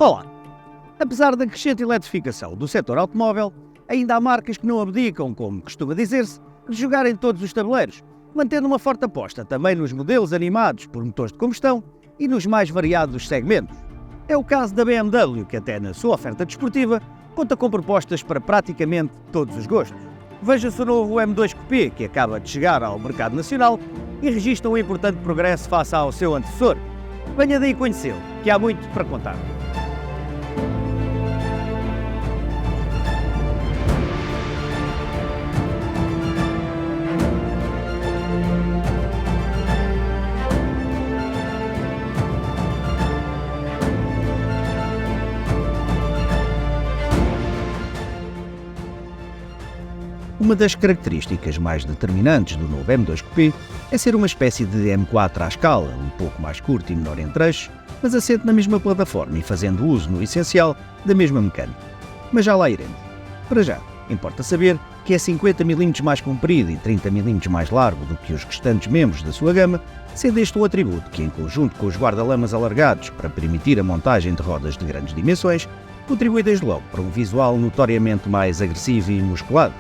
Olá! Apesar da crescente eletrificação do setor automóvel, ainda há marcas que não abdicam, como costuma dizer-se, de jogar em todos os tabuleiros, mantendo uma forte aposta também nos modelos animados por motores de combustão e nos mais variados segmentos. É o caso da BMW, que até na sua oferta desportiva conta com propostas para praticamente todos os gostos. Veja-se o novo M2 Coupé, que acaba de chegar ao mercado nacional e registra um importante progresso face ao seu antecessor. Venha daí conhecê-lo, que há muito para contar. Uma das características mais determinantes do novo M2 Coupé é ser uma espécie de M4 à escala, um pouco mais curto e menor em trechos, mas assente na mesma plataforma e fazendo uso, no essencial, da mesma mecânica. Mas já lá iremos. Para já, importa saber que é 50 mm mais comprido e 30 mm mais largo do que os restantes membros da sua gama, sendo este um atributo que, em conjunto com os guarda-lamas alargados para permitir a montagem de rodas de grandes dimensões, contribui desde logo para um visual notoriamente mais agressivo e musculado.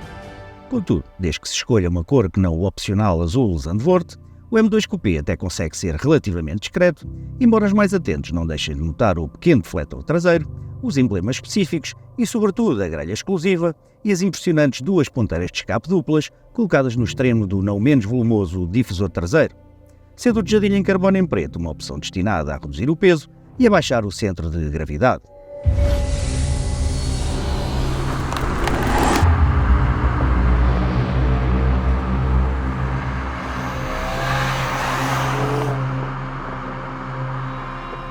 Contudo, desde que se escolha uma cor que não o opcional azul Zandvoort, o M2 Coupé até consegue ser relativamente discreto, embora os mais atentos não deixem de notar o pequeno defletor traseiro, os emblemas específicos e, sobretudo, a grelha exclusiva e as impressionantes duas ponteiras de escape duplas colocadas no extremo do não menos volumoso difusor traseiro, sendo o tejadilho em carbono em preto uma opção destinada a reduzir o peso e a baixar o centro de gravidade.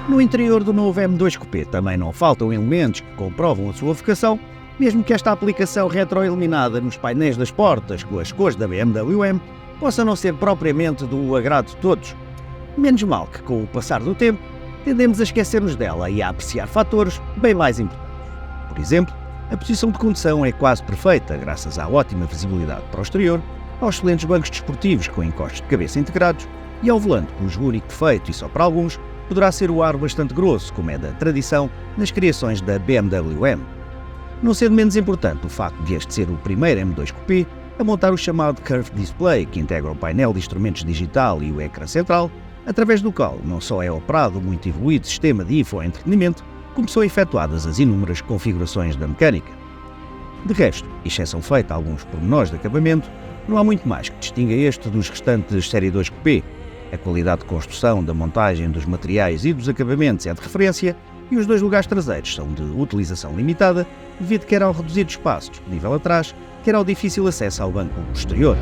No interior do novo M2 Coupé também não faltam elementos que comprovam a sua vocação, mesmo que esta aplicação retroiluminada nos painéis das portas com as cores da BMW M possa não ser propriamente do agrado de todos. Menos mal que, com o passar do tempo, tendemos a esquecer-nos dela e a apreciar fatores bem mais importantes. Por exemplo, a posição de condução é quase perfeita graças à ótima visibilidade para o exterior, aos excelentes bancos desportivos com encostos de cabeça integrados e ao volante cujo único defeito, e só para alguns, poderá ser o aro bastante grosso, como é da tradição nas criações da BMW M. Não sendo menos importante o facto de este ser o primeiro M2 Coupé a montar o chamado Curved Display, que integra o painel de instrumentos digital e o ecrã central, através do qual não só é operado o muito evoluído sistema de infoentretenimento, como são efetuadas as inúmeras configurações da mecânica. De resto, exceção feita a alguns pormenores de acabamento, não há muito mais que distinga este dos restantes Série 2 Coupé. A qualidade de construção, da montagem dos materiais e dos acabamentos é de referência e os dois lugares traseiros são de utilização limitada, devido quer ao reduzido espaço disponível atrás, quer ao difícil acesso ao banco posterior.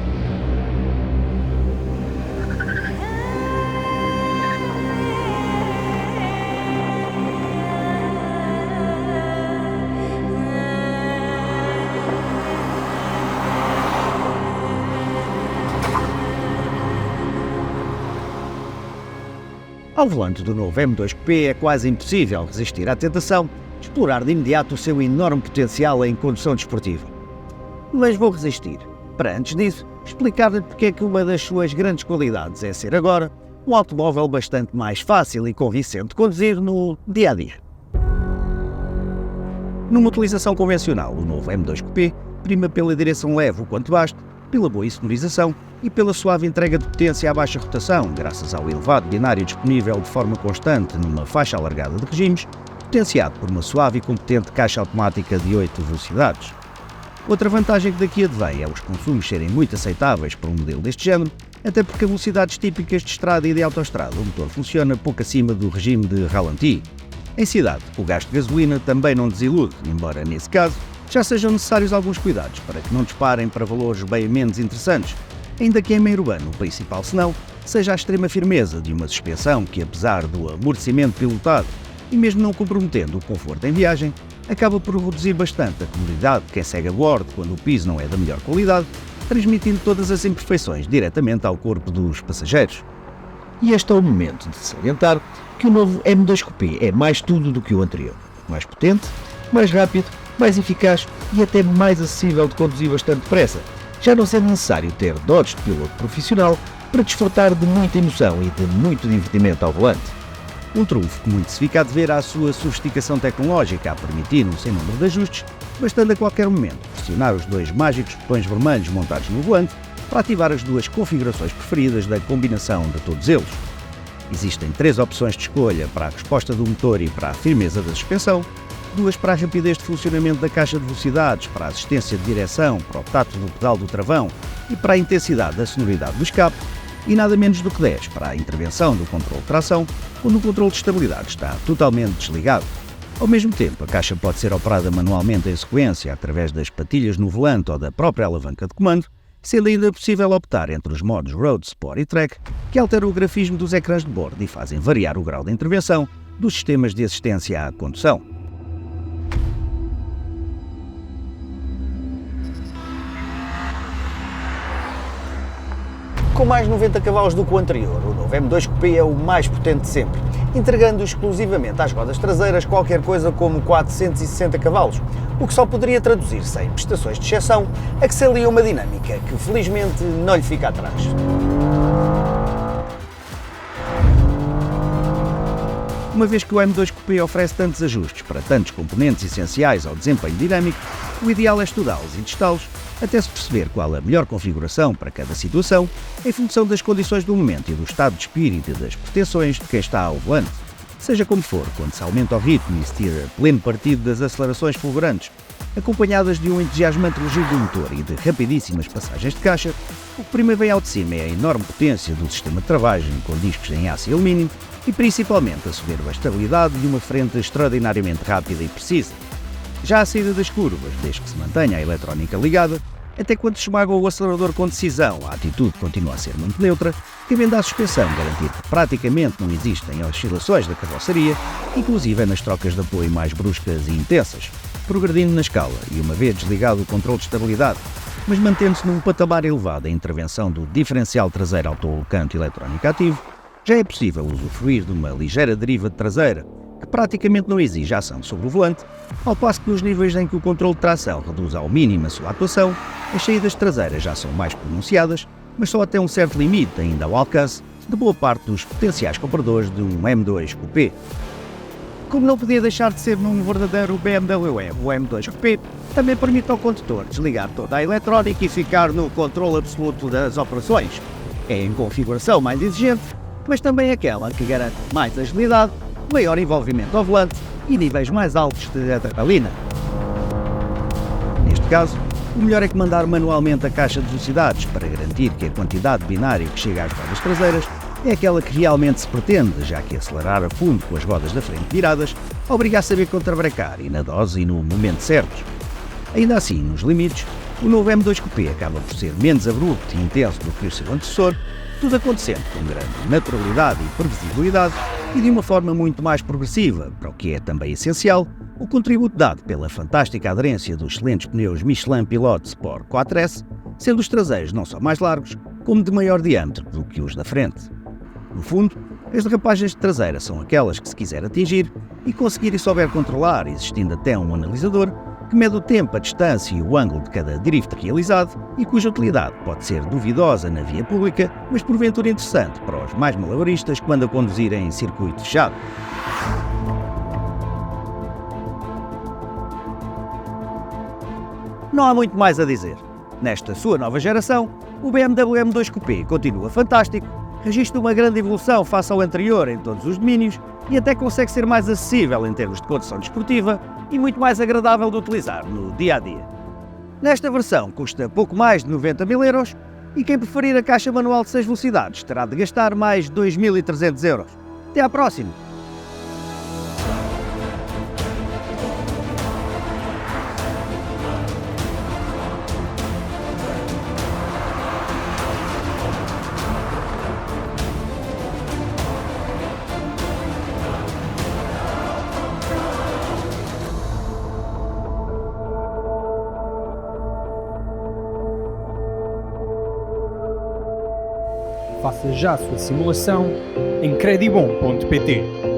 Ao volante do novo M2 Coupé é quase impossível resistir à tentação de explorar de imediato o seu enorme potencial em condução desportiva. Mas vou resistir, para antes disso, explicar-lhe porque é que uma das suas grandes qualidades é ser agora um automóvel bastante mais fácil e convincente de conduzir no dia-a-dia. Numa utilização convencional, o novo M2 Coupé prima pela direção leve o quanto baste, pela boa sonorização e pela suave entrega de potência à baixa rotação, graças ao elevado binário disponível de forma constante numa faixa alargada de regimes, potenciado por uma suave e competente caixa automática de 8 velocidades. Outra vantagem que daqui advém é os consumos serem muito aceitáveis para um modelo deste género, até porque a velocidades típicas de estrada e de autoestrada o motor funciona pouco acima do regime de ralenti. Em cidade, o gasto de gasolina também não desilude, embora nesse caso já sejam necessários alguns cuidados para que não disparem para valores bem menos interessantes, ainda que em meio urbano o principal senão seja a extrema firmeza de uma suspensão que, apesar do amortecimento pilotado e mesmo não comprometendo o conforto em viagem, acaba por reduzir bastante a comodidade de quem segue a bordo quando o piso não é da melhor qualidade, transmitindo todas as imperfeições diretamente ao corpo dos passageiros. E este é o momento de salientar que o novo M2 Coupé é mais tudo do que o anterior. Mais potente, mais rápido, mais eficaz e até mais acessível de conduzir bastante depressa, já não sendo necessário ter dotes de piloto profissional para desfrutar de muita emoção e de muito divertimento ao volante. Um trunfo que muito se fica a dever à sua sofisticação tecnológica a permitir um sem número de ajustes, bastando a qualquer momento pressionar os dois mágicos botões vermelhos montados no volante para ativar as duas configurações preferidas da combinação de todos eles. Existem 3 opções de escolha para a resposta do motor e para a firmeza da suspensão, 2 para a rapidez de funcionamento da caixa de velocidades, para a assistência de direção, para o tato do pedal do travão e para a intensidade da sonoridade do escape, e nada menos do que 10 para a intervenção do controle de tração, quando o controle de estabilidade está totalmente desligado. Ao mesmo tempo, a caixa pode ser operada manualmente em sequência através das patilhas no volante ou da própria alavanca de comando, sendo ainda possível optar entre os modos Road, Sport e Track, que alteram o grafismo dos ecrãs de bordo e fazem variar o grau de intervenção dos sistemas de assistência à condução. Com mais 90 cavalos do que o anterior, o novo M2 Coupé é o mais potente de sempre, entregando exclusivamente às rodas traseiras qualquer coisa como 460 cavalos, o que só poderia traduzir-se em prestações de exceção a que se alia uma dinâmica que felizmente não lhe fica atrás. Uma vez que o M2 Coupé oferece tantos ajustes para tantos componentes essenciais ao desempenho dinâmico, o ideal é estudá-los e testá-los até se perceber qual a melhor configuração para cada situação, em função das condições do momento e do estado de espírito e das pretensões de quem está ao volante. Seja como for, quando se aumenta o ritmo e se tira pleno partido das acelerações fulgurantes, acompanhadas de um entusiasmante rugir do motor e de rapidíssimas passagens de caixa, o que primeiro vem ao de cima é a enorme potência do sistema de travagem com discos em aço e alumínio e principalmente a soberba estabilidade de uma frente extraordinariamente rápida e precisa. Já a saída das curvas, desde que se mantenha a eletrónica ligada, até quando se esmaga o acelerador com decisão, a atitude continua a ser muito neutra, cabendo à suspensão garantir que praticamente não existem oscilações da carroceria, inclusive nas trocas de apoio mais bruscas e intensas, progredindo na escala e uma vez desligado o controle de estabilidade, mas mantendo-se num patamar elevado a intervenção do diferencial traseiro autolocante eletrónico ativo, já é possível usufruir de uma ligeira deriva de traseira, que praticamente não exige ação sobre o volante, ao passo que nos níveis em que o controle de tração reduz ao mínimo a sua atuação, as saídas traseiras já são mais pronunciadas, mas só até um certo limite ainda ao alcance de boa parte dos potenciais compradores de um M2 Coupé. Como não podia deixar de ser num verdadeiro BMW M, o M2 Coupé também permite ao condutor desligar toda a eletrónica e ficar no controle absoluto das operações. É em configuração mais exigente, mas também aquela que garante mais agilidade, maior envolvimento ao volante e níveis mais altos de adrenalina. Neste caso, o melhor é comandar manualmente a caixa de velocidades para garantir que a quantidade de binário que chega às rodas traseiras é aquela que realmente se pretende, já que acelerar a fundo com as rodas da frente viradas obriga a saber contrabrecar e na dose e no momento certos. Ainda assim, nos limites, o novo M2 Coupé acaba por ser menos abrupto e intenso do que o seu antecessor, tudo acontecendo com grande naturalidade e previsibilidade e de uma forma muito mais progressiva, para o que é também essencial, o contributo dado pela fantástica aderência dos excelentes pneus Michelin Pilot Sport 4S, sendo os traseiros não só mais largos, como de maior diâmetro do que os da frente. No fundo, as derrapagens de traseira são aquelas que se quiser atingir e conseguir e souber controlar, existindo até um analisador que mede o tempo, a distância e o ângulo de cada drift realizado e cuja utilidade pode ser duvidosa na via pública, mas porventura interessante para os mais malabaristas quando a conduzirem em circuito fechado. Não há muito mais a dizer. Nesta sua nova geração, o BMW M2 Coupé continua fantástico, registra uma grande evolução face ao anterior em todos os domínios e até consegue ser mais acessível em termos de condução desportiva e muito mais agradável de utilizar no dia-a-dia. Nesta versão custa pouco mais de 90 mil euros e quem preferir a caixa manual de 6 velocidades terá de gastar mais 2.300 euros. Até à próxima! Faça já a sua simulação em credibom.pt.